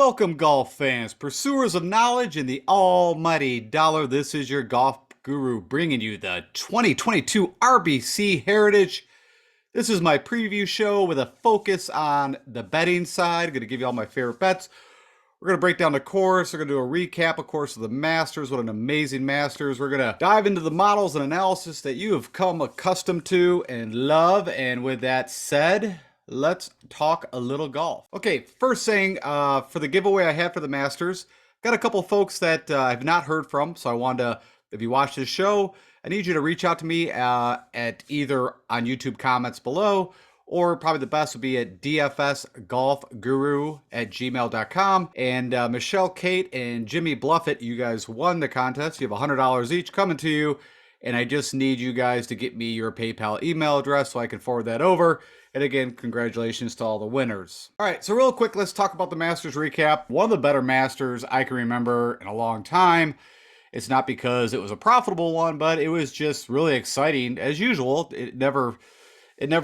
Welcome, golf fans, pursuers of knowledge and the almighty dollar. This is your golf guru bringing you the 2022 RBC Heritage. This is my preview show with a focus on the betting side. I'm going to give you all my favorite bets. We're going to break down the course. We're going to do a recap, of course, of the Masters. What an amazing Masters. We're going to dive into the models and analysis that you have come accustomed to and love. And with that said, let's talk a little golf. Okay, first thing, for the giveaway I have for the Masters, got a couple folks that I've not heard from. So I wanted to, if you watch this show, I need you to reach out to me at either on YouTube comments below, or probably the best would be at dfsgolfguru@gmail.com. And Michelle, Kate, and Jimmy Bluffett, you guys won the contest. You have $100 each coming to you. And I just need you guys to get me your PayPal email address so I can forward that over. And again, congratulations to all the winners. All right, so real quick, let's talk about the Masters recap. One of the better Masters I can remember in a long time. It's not because it was a profitable one, but it was just really exciting as usual. It never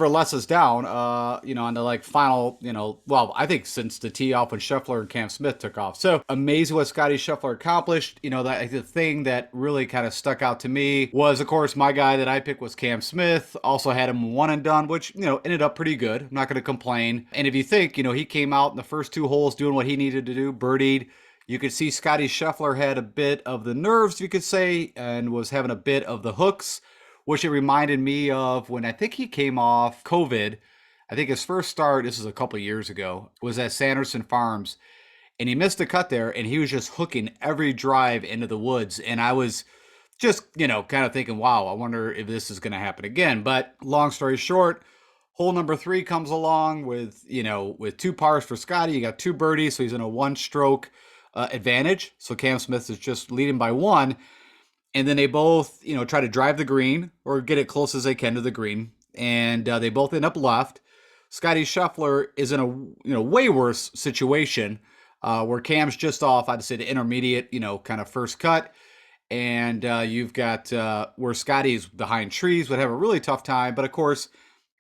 lets us down, on the like final, well, I think since the tee off when Scheffler and Cam Smith took off. So amazing what Scotty Scheffler accomplished. That the thing that really kind of stuck out to me was, of course, my guy that I picked was Cam Smith. Also had him one and done, which, ended up pretty good. I'm not going to complain. And if you think, he came out in the first two holes doing what he needed to do, birdied. You could see Scotty Scheffler had a bit of the nerves, you could say, and was having a bit of the hooks, which it reminded me of when I think he came off COVID. I think his first start, this is a couple of years ago, was at Sanderson Farms, and he missed the cut there, and he was just hooking every drive into the woods. And I was just, kind of thinking, wow, I wonder if this is going to happen again. But long story short, hole number 3 comes along with, with 2 pars for Scotty. You got 2 birdies, so he's in a 1-stroke advantage. So Cam Smith is just leading by 1. And then they both, try to drive the green or get it close as they can to the green. And they both end up left. Scotty Scheffler is in a, way worse situation where Cam's just off, I'd say the intermediate, kind of first cut. And you've got where Scotty's behind trees, would have a really tough time. But of course,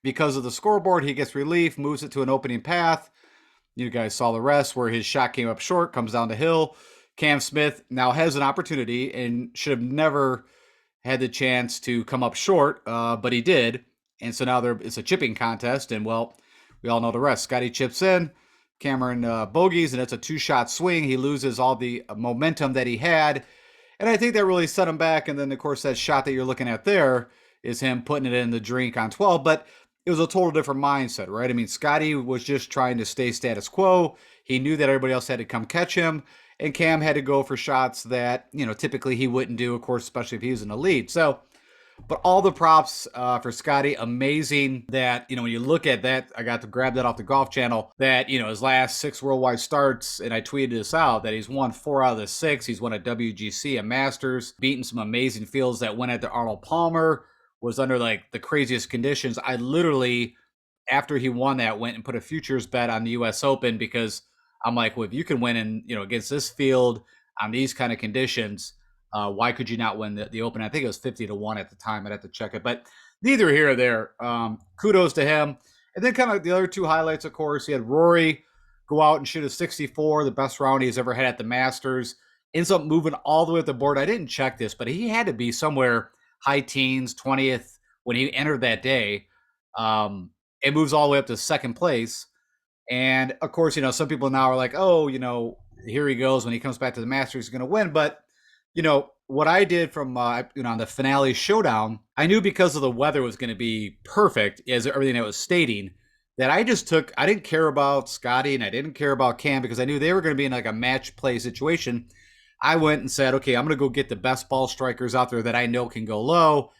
because of the scoreboard, he gets relief, moves it to an opening path. You guys saw the rest where his shot came up short, comes down the hill. Cam Smith now has an opportunity and should have never had the chance to come up short, but he did. And so now it's a chipping contest, and well, we all know the rest. Scotty chips in, Cameron bogeys, and it's a 2-shot swing. He loses all the momentum that he had, and I think that really set him back. And then, of course, that shot that you're looking at there is him putting it in the drink on 12, but it was a total different mindset, right? I mean, Scotty was just trying to stay status quo. He knew that everybody else had to come catch him. And Cam had to go for shots that, typically he wouldn't do, of course, especially if he was in the lead. So, but all the props for Scotty, amazing that, when you look at that, I got to grab that off the Golf Channel, that, his last 6 worldwide starts, and I tweeted this out, that he's won 4 out of the 6. He's won a WGC, a Masters, beaten some amazing fields that went at the Arnold Palmer, was under like the craziest conditions. I literally, after he won that, went and put a futures bet on the U.S. Open because I'm like, well, if you can win in, against this field on these kind of conditions, why could you not win the Open? I think it was 50-1 at the time. I'd have to check it, but neither here or there. Kudos to him. And then kind of the other 2 highlights, of course, he had Rory go out and shoot a 64, the best round he's ever had at the Masters. Ends up moving all the way up the board. I didn't check this, but he had to be somewhere high teens, 20th when he entered that day. It moves all the way up to second place. And of course, some people now are like, oh, here he goes. When he comes back to the Masters, he's going to win. But, what I did from, on the finale showdown, I knew because of the weather was going to be perfect as everything I was stating, that I didn't care about Scotty and I didn't care about Cam because I knew they were going to be in like a match play situation. I went and said, okay, I'm going to go get the best ball strikers out there that I know can go low.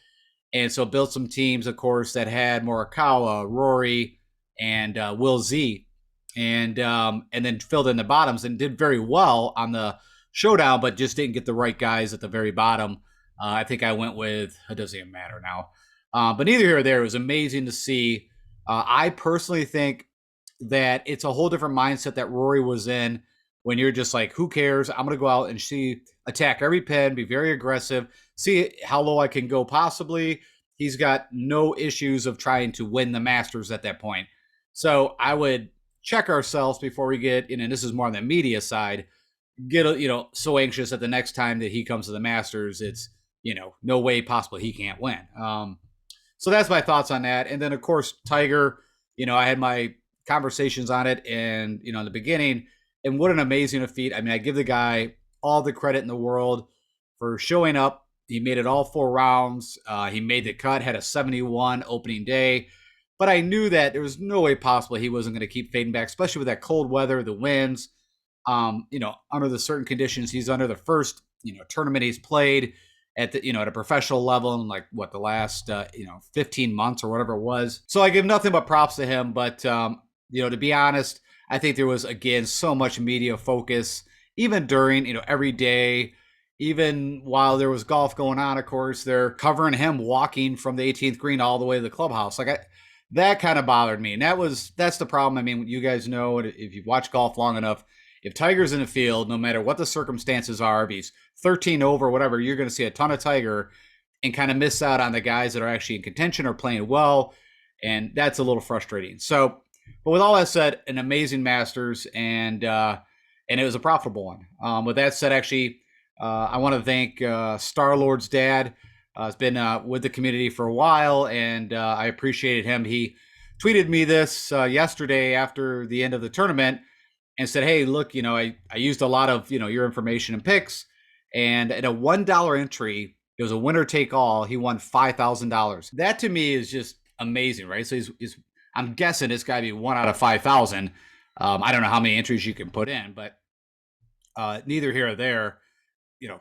And so built some teams, of course, that had Morikawa, Rory, and Will Z. And then filled in the bottoms and did very well on the showdown, but just didn't get the right guys at the very bottom. I think I went with, it doesn't even matter now. But neither here or there, it was amazing to see. I personally think that it's a whole different mindset that Rory was in when you're just like, who cares? I'm going to go out and attack every pin, be very aggressive, see how low I can go possibly. He's got no issues of trying to win the Masters at that point. So I would check ourselves before we get, and this is more on the media side, get, so anxious that the next time that he comes to the Masters, it's, no way possible he can't win. So that's my thoughts on that. And then, of course, Tiger, I had my conversations on it and, in the beginning, and what an amazing feat. I mean, I give the guy all the credit in the world for showing up. He made it all 4 rounds. He made the cut, had a 71 opening day. But I knew that there was no way possible he wasn't going to keep fading back, especially with that cold weather, the winds. Under the certain conditions he's under, the first, tournament he's played at the, at a professional level in like the last, 15 months or whatever it was. So I give nothing but props to him. But, to be honest, I think there was, again, so much media focus, even during, every day, even while there was golf going on. Of course, they're covering him walking from the 18th green all the way to the clubhouse. That kind of bothered me. And that's the problem. I mean, you guys know, if you've watched golf long enough, if Tiger's in the field, no matter what the circumstances are, if he's 13 over, whatever, you're going to see a ton of Tiger and kind of miss out on the guys that are actually in contention or playing well. And that's a little frustrating. So, but with all that said, an amazing Masters, and it was a profitable one. With that said, actually, I want to thank Star-Lord's dad. Has been with the community for a while, and I appreciated him. He tweeted me this yesterday after the end of the tournament and said, hey, look, I used a lot of, your information and picks, and at a $1 entry, it was a winner take all. He won $5,000. That to me is just amazing, right? So I'm guessing it's got to be 1 out of 5,000. I don't know how many entries you can put in, but neither here or there.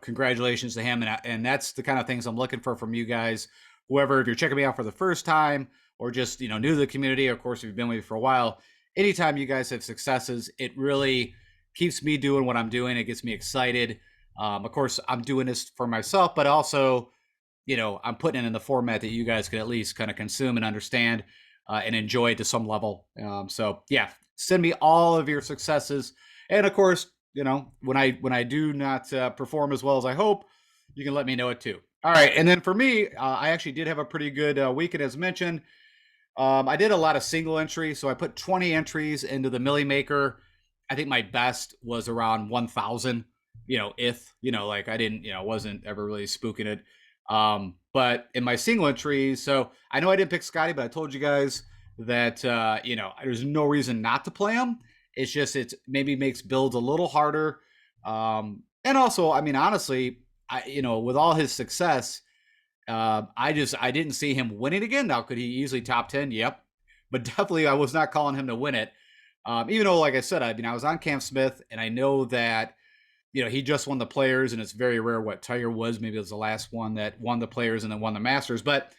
Congratulations to him. And that's the kind of things I'm looking for from you guys. Whoever, if you're checking me out for the first time or just, new to the community, of course, if you've been with me for a while, anytime you guys have successes, it really keeps me doing what I'm doing. It gets me excited. Of course, I'm doing this for myself, but also, I'm putting it in the format that you guys can at least kind of consume and understand and enjoy to some level. So yeah, send me all of your successes. And of course, when I do not perform as well as I hope, you can let me know it too. All right. And then for me, I actually did have a pretty good weekend, as mentioned. I did a lot of single entry. So I put 20 entries into the Millie Maker. I think my best was around 1,000, like I didn't, wasn't ever really spooking it. But in my single entries, so I know I didn't pick Scotty, but I told you guys that, there's no reason not to play him. It's just, it maybe makes builds a little harder. And also, I mean, honestly, with all his success, I didn't see him winning again. Now, could he easily top 10? Yep. But definitely I was not calling him to win it. Even though, like I said, I was on Cam Smith, and I know that, he just won the Players, and it's very rare what Tiger was. Maybe it was the last one that won the Players and then won the Masters. But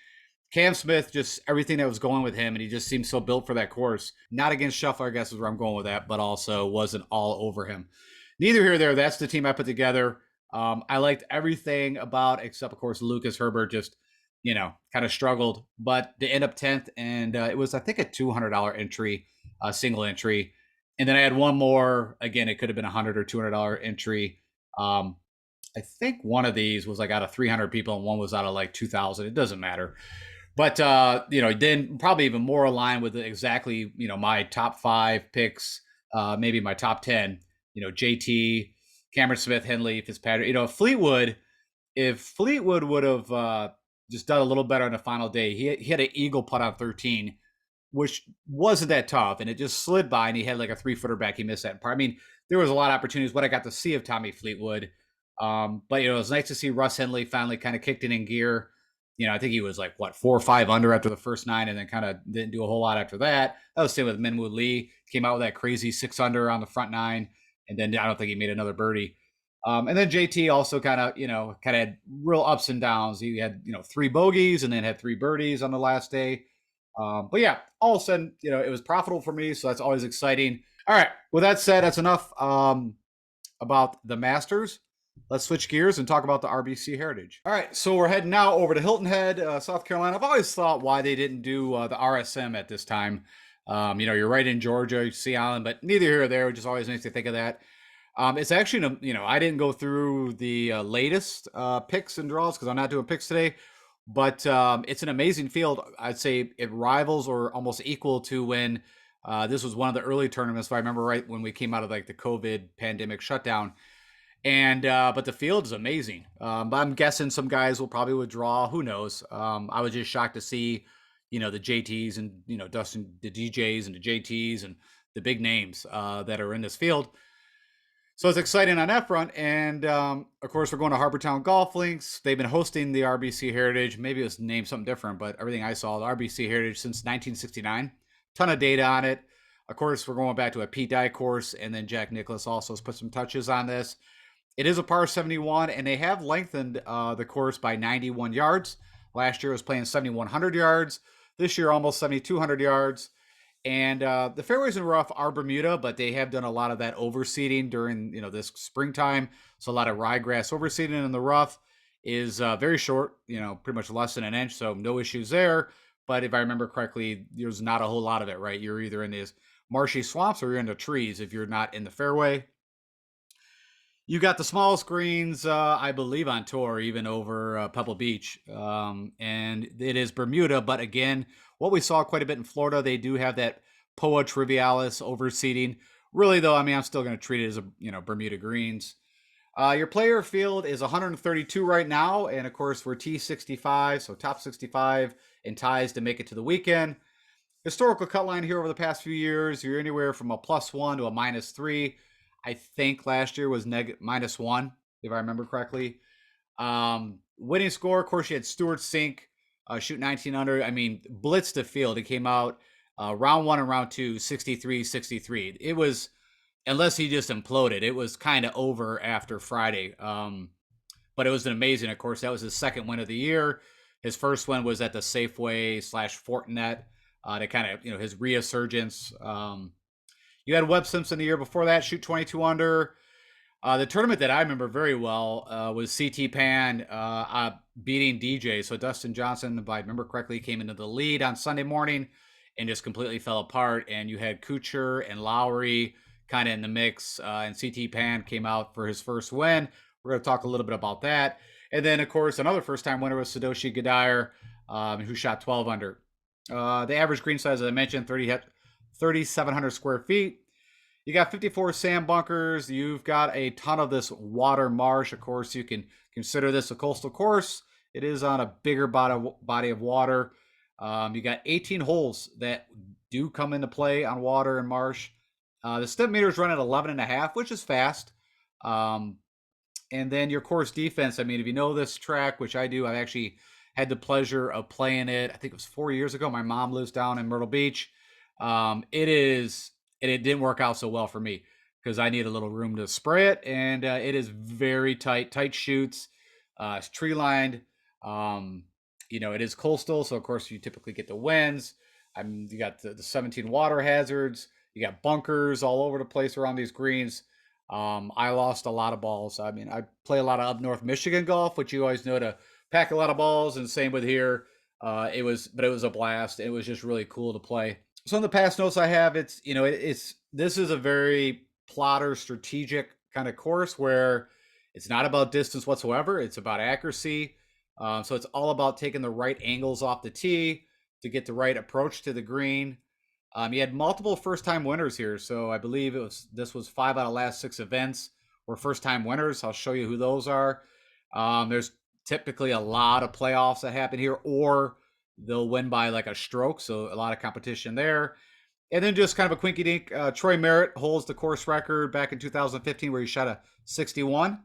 Cam Smith, just everything that was going with him, and he just seemed so built for that course. Not against Scheffler, I guess is where I'm going with that, but also wasn't all over him. Neither here or there. That's the team I put together. I liked everything about, except of course Lucas Herbert just, kind of struggled, but to end up 10th, and it was, I think, a $200 entry, single entry, and then I had one more. Again, it could have been $100 or $200 entry. I think one of these was like out of 300 people, and one was out of like 2,000. It doesn't matter. But, then probably even more aligned with exactly, my top 5 picks, maybe my top 10, JT, Cameron Smith, Henley, Fitzpatrick, if Fleetwood would have just done a little better on the final day, he had an eagle putt on 13, which wasn't that tough. And it just slid by, and he had like a 3-footer back. He missed that part. I mean, there was a lot of opportunities, what I got to see of Tommy Fleetwood. But, it was nice to see Russ Henley finally kind of kicked it in gear. I think he was like 4 or 5 under after the first 9, and then kind of didn't do a whole lot after that. That was the same with Minwoo Lee. Came out with that crazy 6 under on the front 9, and then I don't think he made another birdie. And then JT also kind of had real ups and downs. He had 3 bogeys and then had 3 birdies on the last day. But yeah, all of a sudden, it was profitable for me, so that's always exciting. All right, with that said, that's enough about the Masters. Let's switch gears and talk about the RBC Heritage. All right, so we're heading now over to Hilton Head, South Carolina. I've always thought why they didn't do the RSM at this time. You're right in Georgia, Sea Island, but neither here or there. It just always makes me think of that. It's actually, I didn't go through the latest picks and draws because I'm not doing picks today, but it's an amazing field. I'd say it rivals or almost equal to when This was one of the early tournaments, if I remember right, when we came out of like the COVID pandemic shutdown. And but the field is amazing. But I'm guessing some guys will probably withdraw. Who knows? I was just shocked to see, the JTs and Dustin, the DJs and the JTs and the big names that are in this field. So it's exciting on that front. And of course, we're going to Harbortown Golf Links. They've been hosting the RBC Heritage. Maybe it was named something different, but everything I saw, the RBC Heritage since 1969. Ton of data on it. Of course, we're going back to a Pete Dye course, and then Jack Nicklaus also has put some touches on this. It is a par 71, and they have lengthened the course by 91 yards. Last year it was playing 7,100 yards. This year, almost 7,200 yards. And the fairways and rough are Bermuda, but they have done a lot of that overseeding during this springtime. So a lot of ryegrass overseeding in the rough is very short, pretty much less than an inch. So no issues there. But if I remember correctly, there's not a whole lot of it, right? You're either in these marshy swamps or you're in the trees if you're not in the fairway. You got the smallest greens, I believe, on tour, even over Pebble Beach. And it is Bermuda. But again, what we saw quite a bit in Florida, they do have that Poa Trivialis overseeding. Really, though, I mean, I'm still going to treat it as Bermuda greens. Your player field is 132 right now. And of course, we're T65, so top 65 and ties to make it to the weekend. Historical cut line here over the past few years, you're anywhere from a +1 to a -3. I think last year was -1, if I remember correctly. Winning score, of course, you had Stuart Sink shoot 19 under. I mean, blitzed the field. It came out round one and round two, 63-63. It was, unless he just imploded, it was kind of over after Friday. But it was an amazing, of course. That was his second win of the year. His first win was at the Safeway / Fortinet. To kind of, his resurgence. You had Webb Simpson the year before that, shoot 22 under. The tournament that I remember very well was CT Pan beating DJ. So Dustin Johnson, if I remember correctly, came into the lead on Sunday morning and just completely fell apart. And you had Kuchar and Lowry kind of in the mix. And CT Pan came out for his first win. We're going to talk a little bit about that. And then, of course, another first-time winner was Sadoshi Gadire, who shot 12 under. The average green size, as I mentioned, 3,700 square feet. You got 54 sand bunkers. You've got a ton of this water marsh. Of course, you can consider this a coastal course. It is on a bigger body of water. You got 18 holes that do come into play on water and marsh. The step meters run at 11.5, which is fast. And then your course defense. I mean, if you know this track, which I do, I actually had the pleasure of playing it. I think it was 4 years ago. My mom lives down in Myrtle Beach. It didn't work out so well for me because I need a little room to spray it. And it is very tight shoots. It's tree lined. It is coastal. So of course you typically get the winds. You got the 17 water hazards. You got bunkers all over the place around these greens. I lost a lot of balls. I mean, I play a lot of up North Michigan golf, which you always know to pack a lot of balls, and same with here. It was a blast. It was just really cool to play. So in the past notes I have, this is a very plotter strategic kind of course where it's not about distance whatsoever. It's about accuracy. So it's all about taking the right angles off the tee to get the right approach to the green. You had multiple first-time winners here. So I believe this was 5 out of last 6 events were first-time winners. I'll show you who those are. There's typically a lot of playoffs that happen here, or they'll win by like a stroke. So a lot of competition there. And then just kind of a quinky dink. Troy Merritt holds the course record back in 2015 where he shot a 61.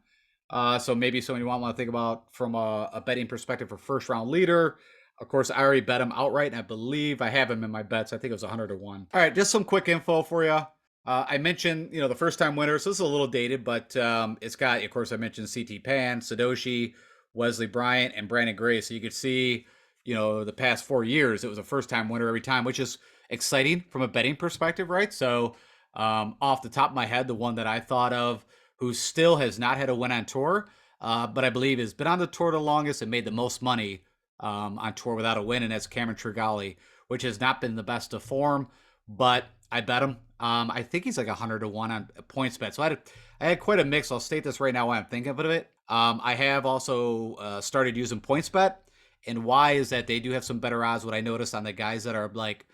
So maybe something you want to think about from a betting perspective for first round leader. Of course, I already bet him outright, and I believe I have him in my bets. I think it was 100 to 1. All right, just some quick info for you. I mentioned, the first-time winners. So this is a little dated, but it's got, of course, I mentioned CT Pan, Sadoshi, Wesley Bryant, and Brandon Gray. So you could see, the past 4 years, it was a first-time winner every time, which is exciting from a betting perspective, right? So off the top of my head, the one that I thought of who still has not had a win on tour, but I believe has been on the tour the longest and made the most money on tour without a win, and that's Cameron Tringale, which has not been the best of form, but I bet him. I think he's like 100 to 1 on points bet. So I had quite a mix. I'll state this right now while I'm thinking of it. I have also started using points bet, and why is that they do have some better odds. What I noticed on the guys that are like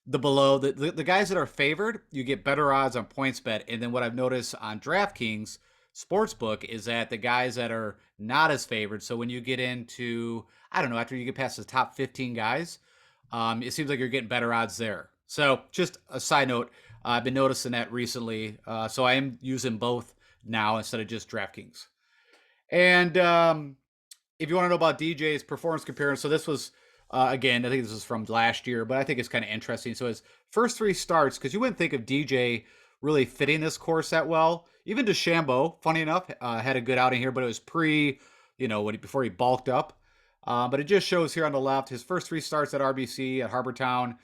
the guys that are favored, you get better odds on PointsBet. And then what I've noticed on DraftKings Sportsbook is that the guys that are not as favored, so when you get into, I don't know, after you get past the top 15 guys, it seems like you're getting better odds there. So just a side note, I've been noticing that recently. So I am using both now instead of just DraftKings. And if you want to know about DJ's performance comparison, so this was, again, I think this was from last year, but I think it's kind of interesting. So his first 3 starts, because you wouldn't think of DJ really fitting this course that well. Even DeChambeau, funny enough, had a good outing here, but it was before he bulked up. But it just shows here on the left, his first 3 starts at RBC, at Harbortown,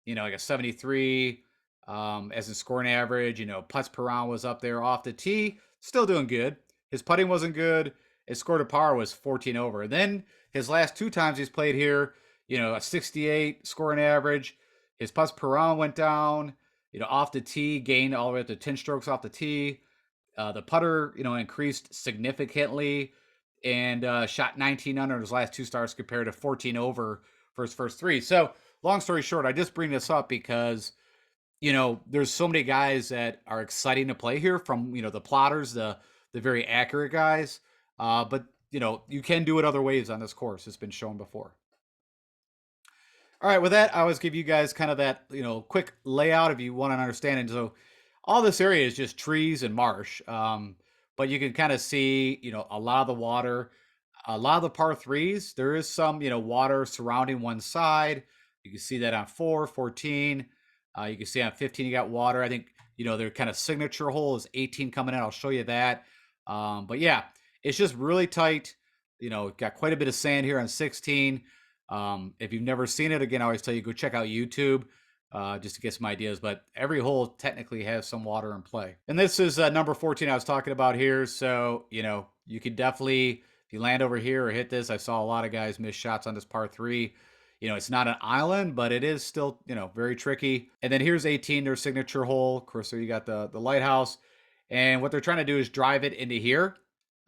like a 73 as his scoring average. Putts per round was up there off the tee, still doing good. His putting wasn't good. His score to par was 14 over. And then his last 2 times he's played here, a 68 scoring average. His putts per round went down, off the tee, gained all the way up to 10 strokes off the tee. The putter, increased significantly and shot 19 under his last 2 starts compared to 14 over for his first 3. So long story short, I just bring this up because, there's so many guys that are exciting to play here from, the plotters, the very accurate guys. But, you can do it other ways on this course. It's been shown before. All right, with that, I always give you guys kind of that, quick layout if you want an understanding. So all this area is just trees and marsh. But you can kind of see, a lot of the water, a lot of the par 3s, there is some, water surrounding one side. You can see that on 4, 14. You can see on 15, you got water. I think, their kind of signature hole is 18 coming in. I'll show you that. But yeah, it's just really tight. Got quite a bit of sand here on 16. If you've never seen it, again, I always tell you, go check out YouTube just to get some ideas. But every hole technically has some water in play. And this is number 14 I was talking about here. So, you could definitely, if you land over here or hit this, I saw a lot of guys miss shots on this par 3. It's not an island, but it is still, very tricky. And then here's 18, their signature hole. Of course, so you got the lighthouse. And what they're trying to do is drive it into here.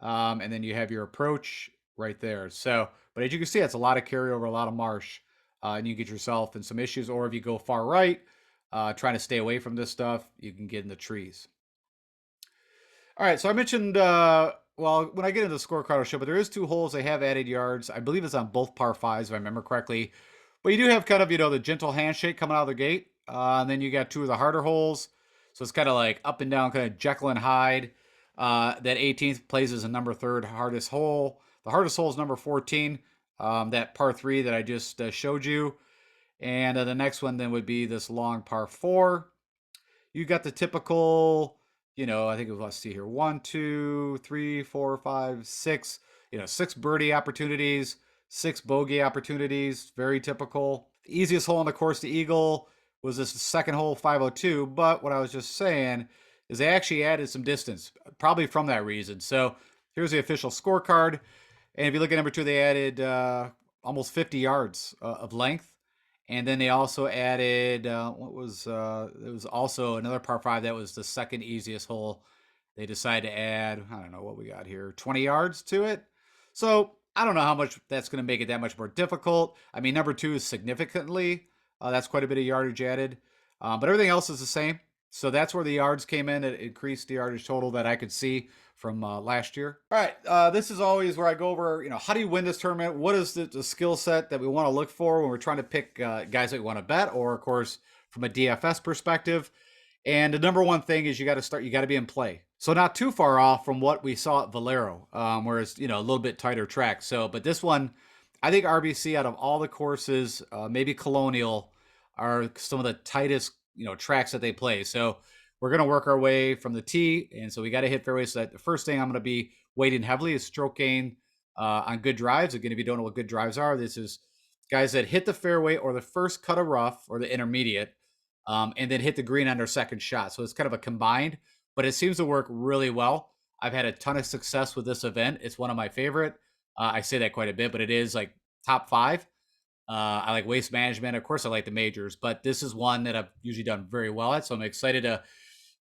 And then you have your approach right there. So, but as you can see, it's a lot of carryover, a lot of marsh. And you get yourself in some issues. Or if you go far right, trying to stay away from this stuff, you can get in the trees. All right, so I mentioned, when I get into the scorecard, I'll show, but there is 2 holes. They have added yards. I believe it's on both par 5s, if I remember correctly. But you do have kind of, the gentle handshake coming out of the gate. And then you got 2 of the harder holes. So it's kind of like up and down, kind of Jekyll and Hyde. That 18th plays as a number 3rd hardest hole. The hardest hole is number 14, that par 3 that I just showed you. And the next one then would be this long par 4. You got the typical, I think it was, let's see here, 1, 2, 3, 4, 5, 6, 6 birdie opportunities, 6 bogey opportunities, very typical. The easiest hole on the course to eagle was this second hole, 502. But what I was just saying is they actually added some distance, probably from that reason. So here's the official scorecard. And if you look at number 2, they added almost 50 yards of length. And then they also added, it was also another par 5 that was the second easiest hole. They decided to add, I don't know what we got here, 20 yards to it. So I don't know how much that's going to make it that much more difficult. I mean, number 2 is significantly, that's quite a bit of yardage added. But everything else is the same. So that's where the yards came in. It increased the yardage total that I could see from last year. All right, this is always where I go over, how do you win this tournament? What is the skill set that we want to look for when we're trying to pick guys that we want to bet, or of course, from a DFS perspective. And the number one thing is you got to be in play. So not too far off from what we saw at Valero, where it's, a little bit tighter track. So, but this one, I think RBC out of all the courses, maybe Colonial, are some of the tightest, tracks that they play. So we're going to work our way from the tee. And so we got to hit fairways. So that the first thing I'm going to be weighting heavily is stroke gain on good drives. Again, if you don't know what good drives are, this is guys that hit the fairway or the first cut of rough or the intermediate, and then hit the green on their second shot. So it's kind of a combined, but it seems to work really well. I've had a ton of success with this event. It's one of my favorite. I say that quite a bit, but it is like top 5. I like Waste Management. Of course, I like the majors, but this is one that I've usually done very well at. So I'm excited to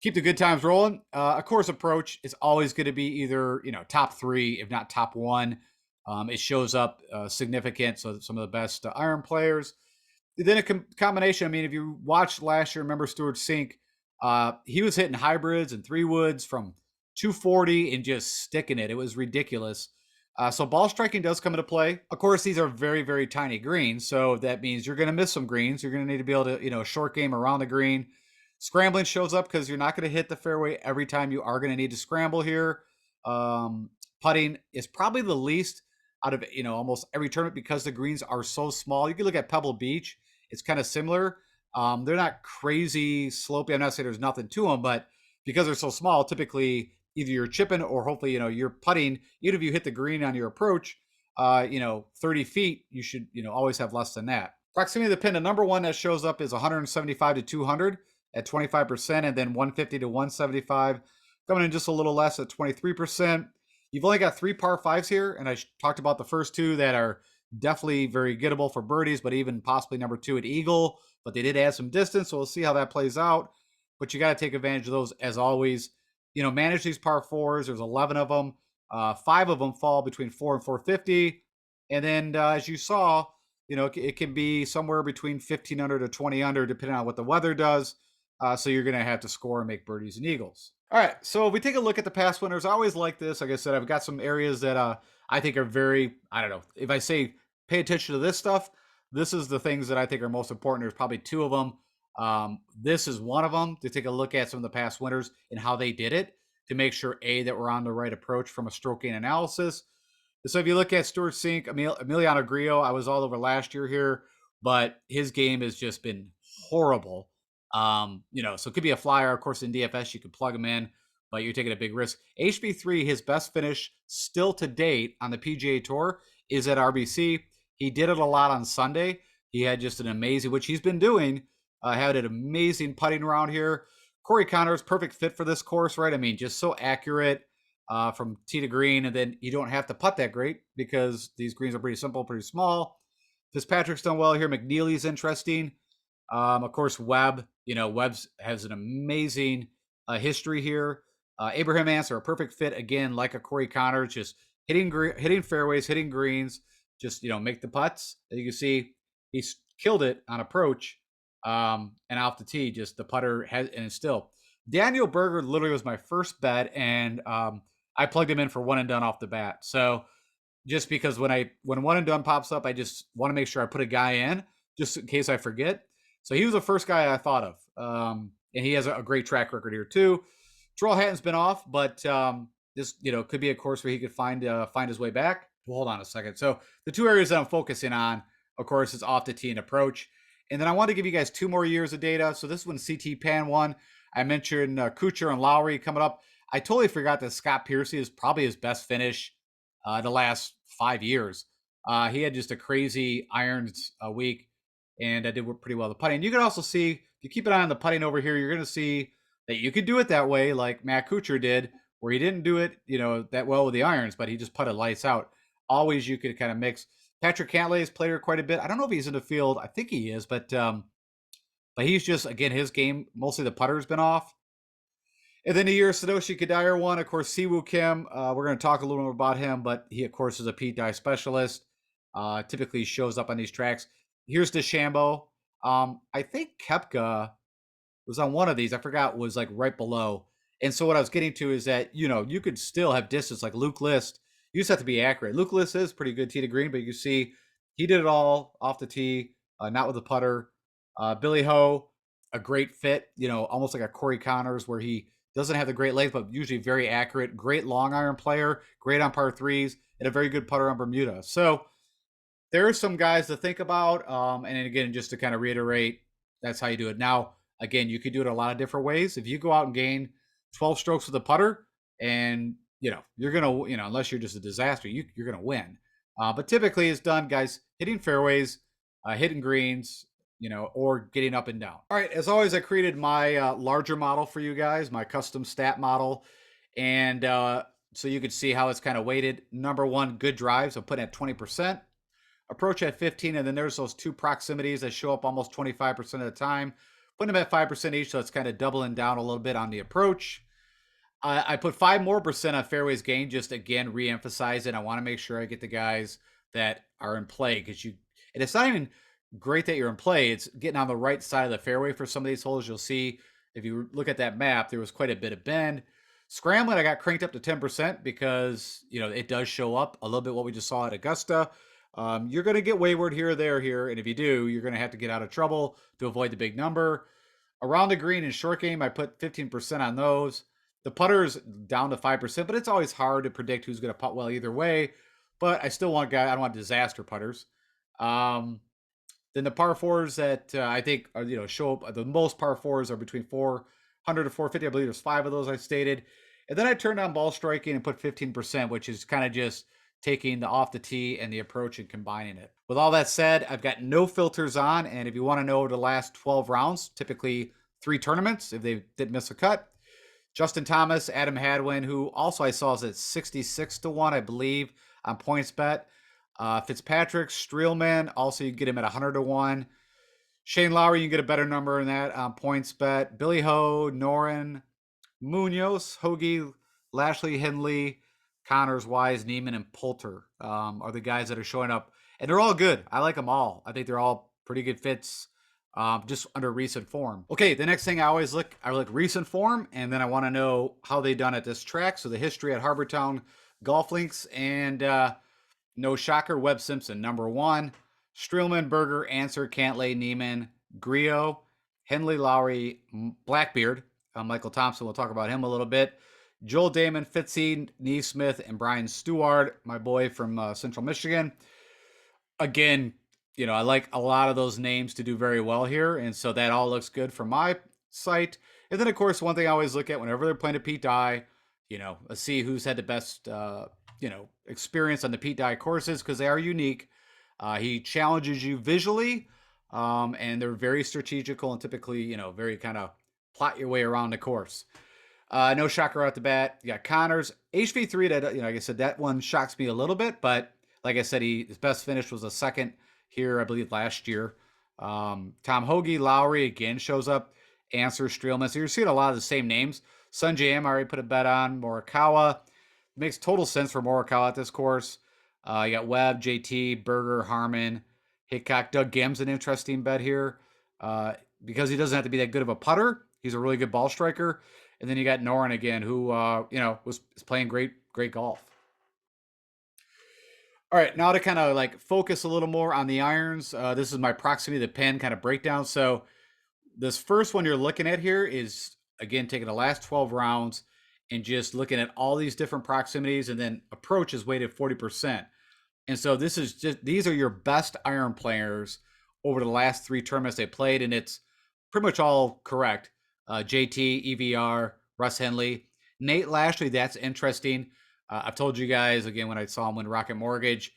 keep the good times rolling. Of course, approach is always going to be either, top 3, if not top 1. It shows up significant. So some of the best iron players. then a combination. I mean, if you watched last year, remember Stuart Sink, he was hitting hybrids and three woods from 240 and just sticking it. It was ridiculous. So ball striking does come into play. Of course, these are very, very tiny greens. So that means you're going to miss some greens. You're going to need to be able to, short game around the green. Scrambling shows up because you're not going to hit the fairway every time. You are going to need to scramble here. Putting is probably the least out of almost every tournament because the greens are so small. You can look at Pebble Beach; it's kind of similar. They're not crazy slopey. I'm not saying there's nothing to them, but because they're so small, typically either you're chipping or hopefully you're putting. Even if you hit the green on your approach, 30 feet, you should always have less than that. Proximity of the pin, the number one that shows up is 175 to 200 at 25%, and then 150 to 175, coming in just a little less at 23%. You've only got 3 par 5s here, and I talked about the first 2 that are definitely very gettable for birdies, but even possibly number 2 at Eagle, but they did add some distance, so we'll see how that plays out. But you got to take advantage of those as always. Manage these par 4s. There's 11 of them. 5 of them fall between 4 and 450. And then as you saw, it can be somewhere between 15 under to 20 under, depending on what the weather does. So you're going to have to score and make birdies and eagles. All right. So if we take a look at the past winners, I always like this. Like I said, I've got some areas that I think are very, I don't know, if I say pay attention to this stuff, this is the things that I think are most important. There's probably 2 of them. This is one of them, to take a look at some of the past winners and how they did it to make sure, A, that we're on the right approach from a stroking analysis. So if you look at Stuart Sink, Emiliano Grillo, I was all over last year here, but his game has just been horrible. So it could be a flyer. Of course, in DFS, you could plug him in, but you're taking a big risk. HB3, his best finish still to date on the PGA Tour is at RBC. He did it a lot on Sunday. He had just an amazing, which he's been doing, had an amazing putting around here. Corey Connors, perfect fit for this course, right? I mean, just so accurate from tee to green, and then you don't have to putt that great because these greens are pretty simple, pretty small. Fitzpatrick's done well here. McNeely's interesting. Of course, Webb's has an amazing history here. Abraham Answer, a perfect fit again, like a Corey Connors, just hitting fairways, hitting greens, just make the putts. As you can see, he's killed it on approach and off the tee. Just the putter has, and it's still. Daniel Berger literally was my first bet, and I plugged him in for one and done off the bat. So just because when one and done pops up, I just want to make sure I put a guy in just in case I forget. So he was the first guy I thought of. And he has a great track record here too. Terrell Hatton's been off, but this could be a course where he could find his way back. Well, hold on a second. So the 2 areas that I'm focusing on, of course, is off the tee and approach. And then I want to give you guys 2 more years of data. So this one, CT Pan won. I mentioned Kuchar and Lowry coming up. I totally forgot that Scott Piercy is probably his best finish the last 5 years. He had just a crazy irons week and did pretty well the putting. You can also see, if you keep an eye on the putting over here, you're going to see that you could do it that way, like Matt Kuchar did, where he didn't do it, that well with the irons, but he just putted lights out. Always you could kind of mix. Patrick Cantlay has played her quite a bit. I don't know if he's in the field. I think he is, but he's just, again, his game, mostly the putter's been off. And then the year Satoshi Kodaira won, of course, Siwoo Kim. We're going to talk a little more about him, but he, of course, is a Pete Dye specialist. Typically shows up on these tracks. Here's DeChambeau. I think Koepka was on one of these. I forgot, was like right below. And so what I was getting to is that, you could still have distance like Luke List. You just have to be accurate. Luke List is pretty good tee to green, but you see he did it all off the tee, not with a putter. Billy Ho, a great fit, almost like a Corey Connors, where he doesn't have the great length, but usually very accurate. Great long iron player, great on par 3s, and a very good putter on Bermuda. So there are some guys to think about. And again, just to kind of reiterate, that's how you do it. Now, again, you could do it a lot of different ways. If you go out and gain 12 strokes with a putter, and you're gonna, unless you're just a disaster, you're gonna win. But typically, it's done, guys, hitting fairways, hitting greens, or getting up and down. All right, as always, I created my larger model for you guys, my custom stat model, and so you could see how it's kind of weighted. Number 1, good drives, I'm putting at 20%. Approach at 15, and then there's those 2 proximities that show up almost 25% of the time. Putting them at 5% each, so it's kind of doubling down a little bit on the approach. I put 5% more on fairways gained, just again re-emphasize it. I want to make sure I get the guys that are in play, because and it's not even great that you're in play. It's getting on the right side of the fairway for some of these holes. You'll see if you look at that map, there was quite a bit of bend. Scrambling, I got cranked up to 10% because, it does show up a little bit what we just saw at Augusta. You're going to get wayward here or there here. And if you do, you're going to have to get out of trouble to avoid the big number. Around the green and short game, I put 15% on those. The putter's down to 5%, but it's always hard to predict who's going to putt well either way. But I still want I don't want disaster putters. Then the par fours that I think are, show up, the most par fours are between 400 to 450. I believe there's 5 of those I stated. And then I turned on ball striking and put 15%, which is kind of just taking the off the tee and the approach and combining it. With all that said, I've got no filters on. And if you want to know the last 12 rounds, typically 3 tournaments, if they didn't miss a cut, Justin Thomas, Adam Hadwin, who also I saw is at 66 to 1, I believe, on points bet. Fitzpatrick, Streelman, also you get him at 100 to 1. Shane Lowry, you can get a better number than that on points bet. Billy Ho, Noren, Munoz, Hoagie, Lashley, Hindley, Connors, Wise, Neiman, and Poulter are the guys that are showing up. And they're all good. I like them all. I think they're all pretty good fits just under recent form. Okay, the next thing I look recent form, and then I want to know how they done at this track. So the history at Harbortown Golf Links, and no shocker, Webb Simpson, number 1. Streelman, Berger, Answer, Cantlay, Neiman, Griot, Henley, Lowry, Blackbeard, Michael Thompson, we'll talk about him a little bit. Joel Damon, Fitzy, Neesmith, and Brian Stewart, my boy from Central Michigan. Again, I like a lot of those names to do very well here, and so that all looks good from my site. And then, of course, one thing I always look at whenever they're playing a Pete Dye, let's see who's had the best, experience on the Pete Dye courses, because they are unique. He challenges you visually, and they're very strategical and typically, very kind of plot your way around the course. No shocker at the bat. You got Connors. HV3, that, like I said, that one shocks me a little bit, but like I said, his best finish was a second here, I believe, last year. Tom Hoagie, Lowry again shows up. Answer, Streelman. So you're seeing a lot of the same names. Sunjay M, I already put a bet on. Morikawa. Makes total sense for Morikawa at this course. You got Webb, JT, Berger, Harmon, Hickok. Doug Gim's an interesting bet here because he doesn't have to be that good of a putter. He's a really good ball striker. And then you got Noren again, who is playing great golf. All right, now to kind of focus a little more on the irons. This is my proximity to the pin kind of breakdown. So this first one you're looking at here is, again, taking the last 12 rounds and just looking at all these different proximities, and then approach is weighted 40%. And so these are your best iron players over the last 3 tournaments they played, and it's pretty much all correct. JT, EVR, Russ Henley, Nate Lashley. That's interesting. I've told you guys, again, when I saw him win Rocket Mortgage,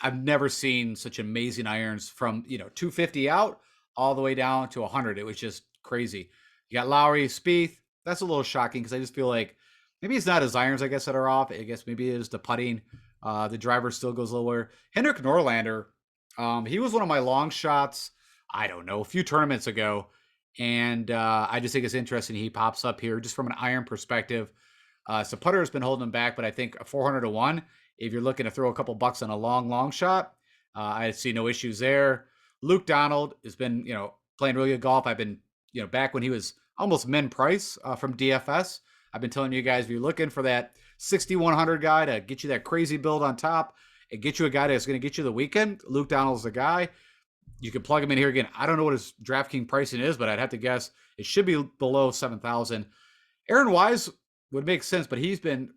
I've never seen such amazing irons from, 250 out all the way down to 100. It was just crazy. You got Lowry, Spieth. That's a little shocking because I just feel like maybe it's not his irons, I guess, that are off. I guess maybe it is the putting. The driver still goes lower. Henrik Norlander, he was one of my long shots, I don't know, a few tournaments ago. And I just think it's interesting he pops up here just from an iron perspective. So putter has been holding him back, but I think 400 to 1, if you're looking to throw a couple bucks on a long shot, I see no issues there. Luke Donald has been, playing really good golf. I've been, back when he was almost min price from DFS. I've been telling you guys, if you're looking for that 6,100 guy to get you that crazy build on top and get you a guy that's going to get you the weekend, Luke Donald's the guy. You can plug him in here again. I don't know what his DraftKings pricing is, but I'd have to guess it should be below 7,000. Aaron Wise would make sense, but he's been,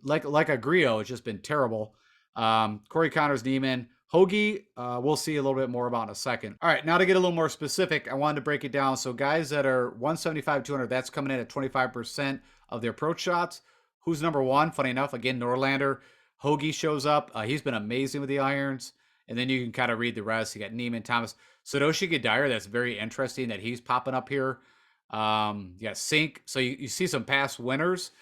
like a Griot, it's just been terrible. Corey Connors, Neiman, Hoagie, we'll see a little bit more about in a second. All right, now to get a little more specific, I wanted to break it down. So guys that are 175, 200, that's coming in at 25% of their approach shots. Who's number 1? Funny enough, again, Norlander. Hoagie shows up. He's been amazing with the irons. And then you can kind of read the rest. You got Neiman, Thomas. Satoshi Gidire, that's very interesting that he's popping up here. You got Sink. So you see some past winners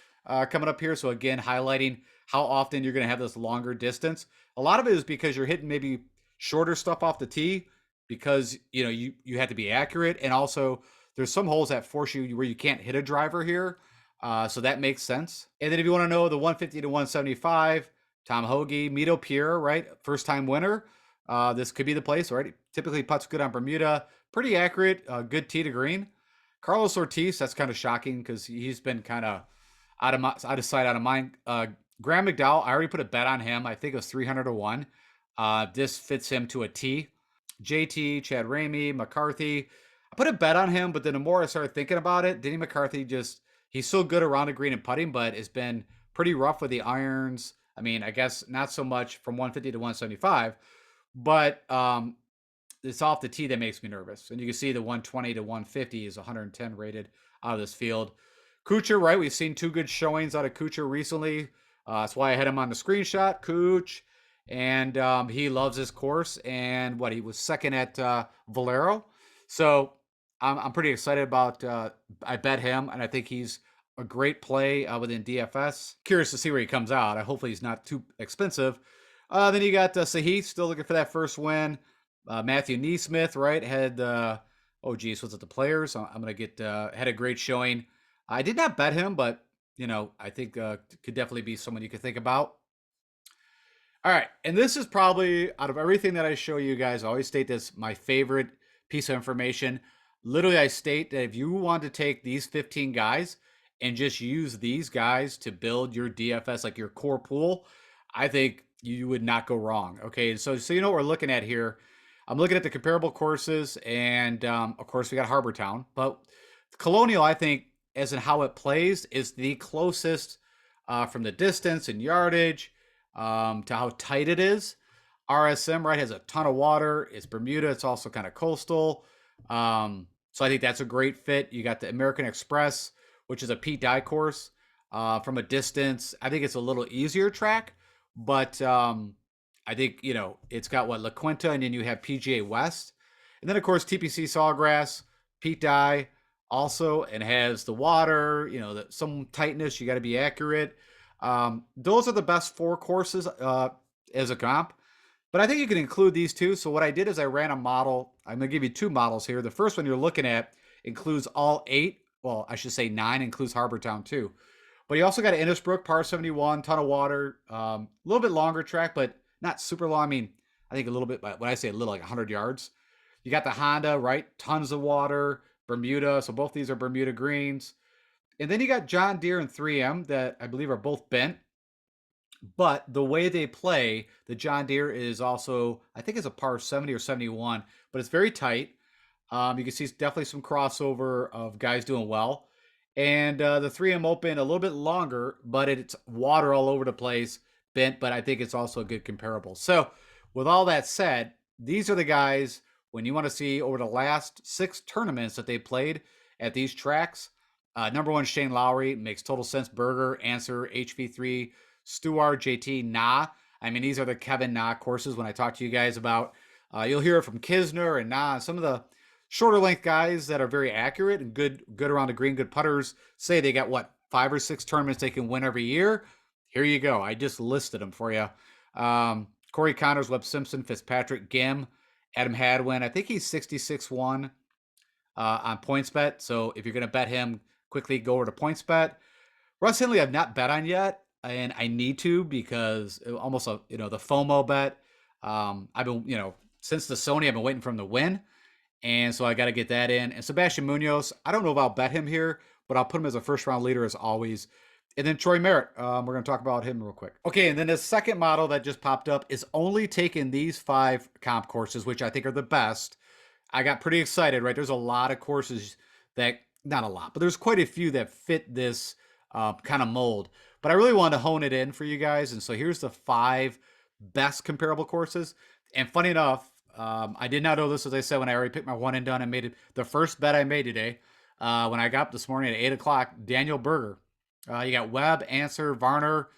coming up here. So again, highlighting how often you're going to have this longer distance. A lot of it is because you're hitting maybe shorter stuff off the tee because, you have to be accurate. And also there's some holes that force you where you can't hit a driver here. So that makes sense. And then if you want to know the 150 to 175, Tom Hoagie, Mito Pierre, right? First time winner. this could be the place, right? Typically putts good on Bermuda, pretty accurate, good tee to green. Carlos Ortiz, that's kind of shocking because he's been kind of out of sight, out of mind. Graham McDowell, I already put a bet on him. I think it was 300 to 1. This fits him to a T. JT, Chad Ramey, McCarthy. I put a bet on him, but then the more I started thinking about it, Denny McCarthy he's so good around the green and putting, but it's been pretty rough with the irons. I mean, I guess not so much from 150 to 175, but it's off the tee that makes me nervous. And you can see the 120 to 150 is 110 rated out of this field. Kuchar, right? We've seen two good showings out of Kuchar recently. That's why I had him on the screenshot, Kuch. And he loves this course. And he was second at Valero. So I'm pretty excited about, I bet him. And I think he's a great play within DFS. Curious to see where he comes out. Hopefully he's not too expensive. Then you got Sahith still looking for that first win. Matthew Neesmith, right? Had, was it the Players? I'm going to get, had a great showing. I did not bet him, but, I think could definitely be someone you could think about. All right. And this is probably, out of everything that I show you guys, I always state this, my favorite piece of information. Literally, I state that if you want to take these 15 guys and just use these guys to build your DFS, like your core pool, I think you would not go wrong. Okay. So you know what we're looking at here. I'm looking at the comparable courses, and of course, we got Harbor Town. But Colonial, I think, as in how it plays, is the closest from the distance and yardage to how tight it is. RSM, right, has a ton of water. It's Bermuda. It's also kind of coastal. So I think that's a great fit. You got the American Express, which is a Pete Dye course. From a distance, I think it's a little easier track, but I think, it's got La Quinta, and then you have PGA West. And then, of course, TPC Sawgrass, Pete Dye also, and has the water, some tightness. You got to be accurate. Those are the best 4 courses as a comp. But I think you can include these two. So what I did is I ran a model. I'm going to give you 2 models here. The first one you're looking at includes all 8. Well, I should say 9, includes Harbor Town too. But you also got an Innisbrook, par 71, ton of water, a little bit longer track, but not super long. I mean, I think a little bit, when I say a little, like 100 yards. You got the Honda, right? Tons of water, Bermuda. So both these are Bermuda greens. And then you got John Deere and 3M that I believe are both bent. But the way they play, the John Deere is also, I think it's a par 70 or 71, but it's very tight. You can see definitely some crossover of guys doing well. And the 3M Open, a little bit longer, but it's water all over the place, bent, but I think it's also a good comparable. So with all that said, these are the guys, when you want to see over the last 6 tournaments that they played at these tracks, number 1, Shane Lowry, makes total sense. Berger, Answer, HV3, Stewart, JT, Nah. I mean, these are the Kevin Na courses when I talk to you guys about. You'll hear it from Kisner and Nah, some of the shorter length guys that are very accurate and good around the green, good putters. Say they got 5 or 6 tournaments they can win every year. Here you go. I just listed them for you. Corey Connors, Webb Simpson, Fitzpatrick, Gim, Adam Hadwin. I think he's 66-1 on PointsBet. So if you're going to bet him, quickly go over to PointsBet. Russ Henley, I've not bet on yet, and I need to because almost the FOMO bet. I've been, since the Sony, I've been waiting for him to win. And so I got to get that in. And Sebastian Munoz, I don't know if I'll bet him here, but I'll put him as a first-round leader as always. And then Troy Merritt, we're going to talk about him real quick. Okay, and then the second model that just popped up is only taking these 5 comp courses, which I think are the best. I got pretty excited, right? There's a lot of courses that, not a lot, but there's quite a few that fit this kind of mold. But I really wanted to hone it in for you guys. And so here's the 5 best comparable courses. And funny enough, I did not know this, as I said, when I already picked my one and done and made it the first bet I made today. When I got up this morning at 8 o'clock, Daniel Berger. You got Webb, Answer, Varner,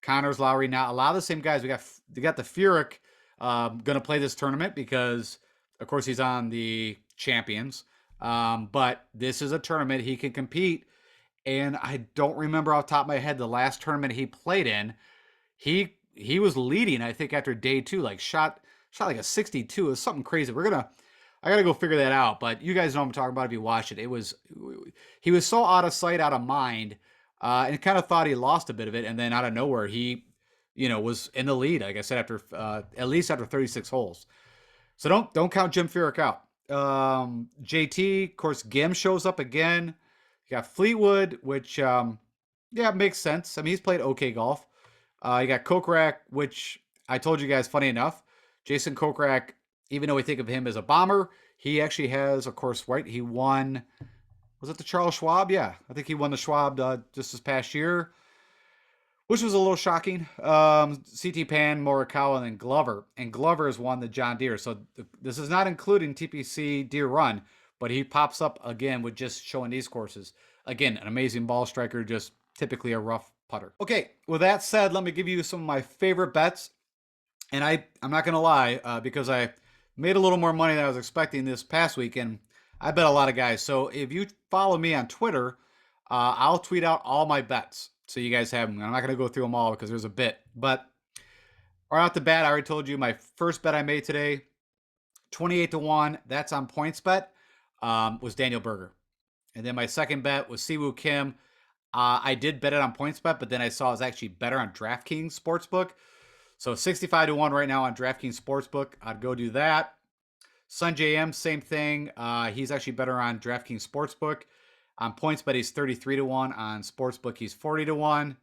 Connors, Lowry. Now, a lot of the same guys. We got the Furyk going to play this tournament because, of course, he's on the Champions. But this is a tournament he can compete. And I don't remember off the top of my head the last tournament he played in. He was leading, I think, after day 2, like shot like a 62. It was something crazy. I got to go figure that out. But you guys know what I'm talking about if you watch it. He was so out of sight, out of mind, and kind of thought he lost a bit of it. And then out of nowhere, he, was in the lead, like I said, after at least after 36 holes. So don't count Jim Furyk out. JT, of course, Gim shows up again. You got Fleetwood, which yeah, makes sense. I mean, he's played okay golf. You got Kokrak, which I told you guys, funny enough, Jason Kokrak, even though we think of him as a bomber, he actually has, of course, right? He won, was it the Charles Schwab? Yeah, I think he won the Schwab just this past year, which was a little shocking. CT Pan, Morikawa, and then Glover. And Glover has won the John Deere. So this is not including TPC Deere Run, but he pops up again with just showing these courses. Again, an amazing ball striker, just typically a rough putter. Okay, with that said, let me give you some of my favorite bets. And I'm not going to lie, because I made a little more money than I was expecting this past weekend. I bet a lot of guys. So if you follow me on Twitter, I'll tweet out all my bets so you guys have them. I'm not going to go through them all because there's a bit. But right off the bat, I already told you my first bet I made today, 28-1. That's on PointsBet. Was Daniel Berger. And then my second bet was Siwoo Kim. I did bet it on PointsBet, but then I saw it was actually better on DraftKings Sportsbook. So 65-1 right now on DraftKings Sportsbook. I'd go do that. Sun JM, same thing. He's actually better on DraftKings Sportsbook. On PointsBet, he's 33-1. On Sportsbook, he's 40-1.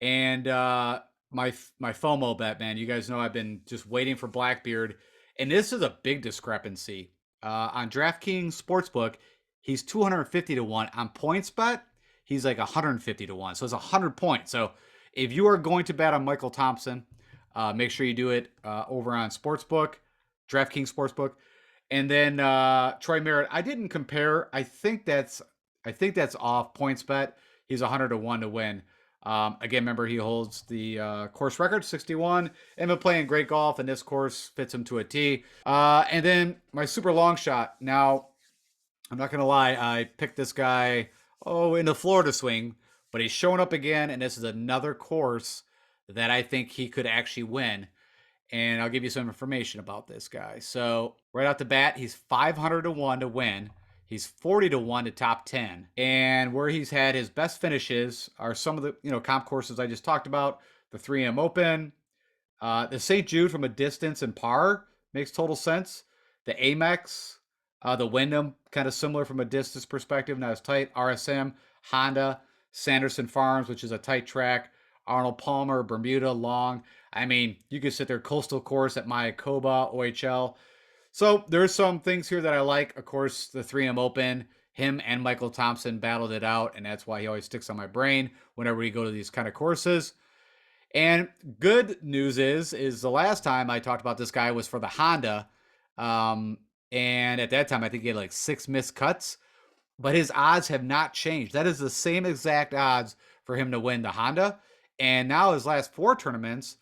And my FOMO bet, man, you guys know I've been just waiting for Blackbeard. And this is a big discrepancy. On DraftKings Sportsbook, he's 250-1. On PointsBet, he's like 150-1. So it's 100 points. So if you are going to bet on Michael Thompson, make sure you do it over on Sportsbook, DraftKings Sportsbook. And then Troy Merritt, I didn't compare. I think that's off PointsBet. He's 100-1 to win. Again, remember he holds the course record, 61, and been playing great golf, and this course fits him to a T. And then my super long shot. Now, I'm not gonna lie, I picked this guy in the Florida swing, but he's showing up again, and this is another course that I think he could actually win. And I'll give you some information about this guy. So right off the bat, he's 500-1 to win. He's 40-1 to top 10. And where he's had his best finishes are some of the comp courses I just talked about. The 3M Open, the St. Jude from a distance and par makes total sense. The Amex, the Wyndham, kind of similar from a distance perspective, not as tight. RSM, Honda, Sanderson Farms, which is a tight track. Arnold Palmer, Bermuda, long. I mean, you could sit there, Coastal Course at Mayakoba, OHL. So there's some things here that I like. Of course, the 3M Open, him and Michael Thompson battled it out, and that's why he always sticks on my brain whenever we go to these kind of courses. And good news is the last time I talked about this guy was for the Honda. And at that time, I think he had like 6 missed cuts, but his odds have not changed. That is the same exact odds for him to win the Honda. And now his last 4 tournaments,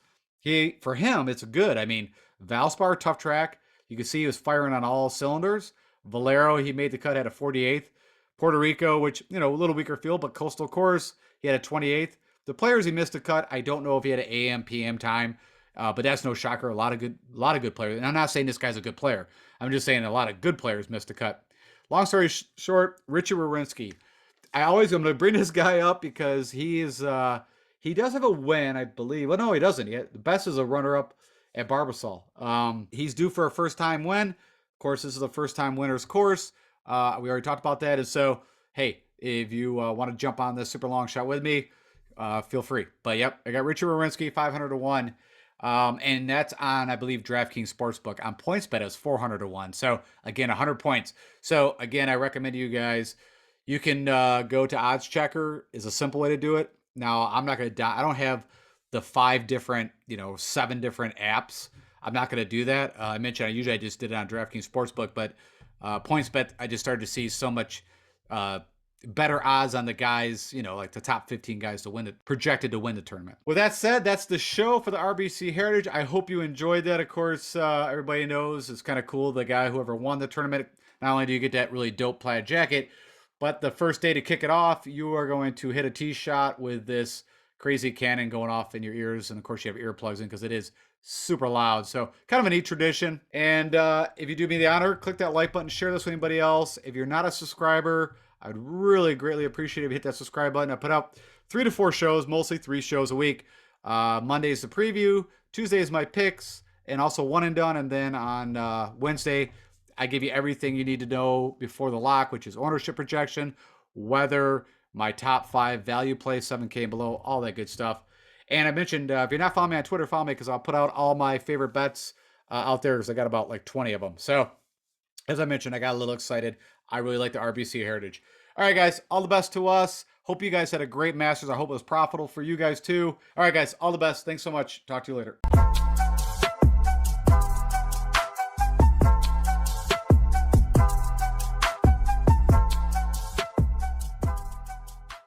for him, it's good. I mean, Valspar, tough track. You can see he was firing on all cylinders. Valero, he made the cut at a 48th. Puerto Rico, which, a little weaker field, but Coastal Course, he had a 28th. The players he missed a cut, I don't know if he had an AM, PM time, but that's no shocker. A lot of good players. And I'm not saying this guy's a good player. I'm just saying a lot of good players missed a cut. Long story short, Richard Wawrinski. I'm going to bring this guy up because he does have a win, I believe. Well, no, he doesn't. The best is a runner-up at Barbasol. He's due for a first-time win. Of course, this is a first-time winner's course. We already talked about that. And so, hey, if you want to jump on this super long shot with me, feel free. But, yep, I got Richard Wawrinski, 500-1. And that's on, I believe, DraftKings Sportsbook. On PointsBet, it's 400-1. So, again, 100 points. So, again, I recommend you guys, you can go to Odds Checker is a simple way to do it. Now, I'm not going to, I don't have the 7 different apps. I'm not going to do that. I mentioned I just did it on DraftKings Sportsbook, but PointsBet, I just started to see so much better odds on the guys, like the top 15 guys to win it, projected to win the tournament. With that said, that's the show for the RBC Heritage. I hope you enjoyed that. Of course, everybody knows it's kind of cool. The guy, whoever won the tournament, not only do you get that really dope plaid jacket, but the first day to kick it off, you are going to hit a tee shot with this crazy cannon going off in your ears. And of course, you have earplugs in because it is super loud. So kind of a neat tradition. And if you do me the honor, click that like button, share this with anybody else. If you're not a subscriber, I'd really greatly appreciate it if you hit that subscribe button. I put out 3 to 4 shows, mostly 3 shows a week. Monday is the preview. Tuesday is my picks. and also one and done. And then on Wednesday, I give you everything you need to know before the lock, which is ownership projection, weather, my top 5 value plays, 7K and below, all that good stuff. And I mentioned, if you're not following me on Twitter, follow me because I'll put out all my favorite bets out there because I got about like 20 of them. So, as I mentioned, I got a little excited. I really like the RBC heritage. All right, guys, all the best to us. Hope you guys had a great Masters. I hope it was profitable for you guys too. All right, guys, all the best. Thanks so much. Talk to you later.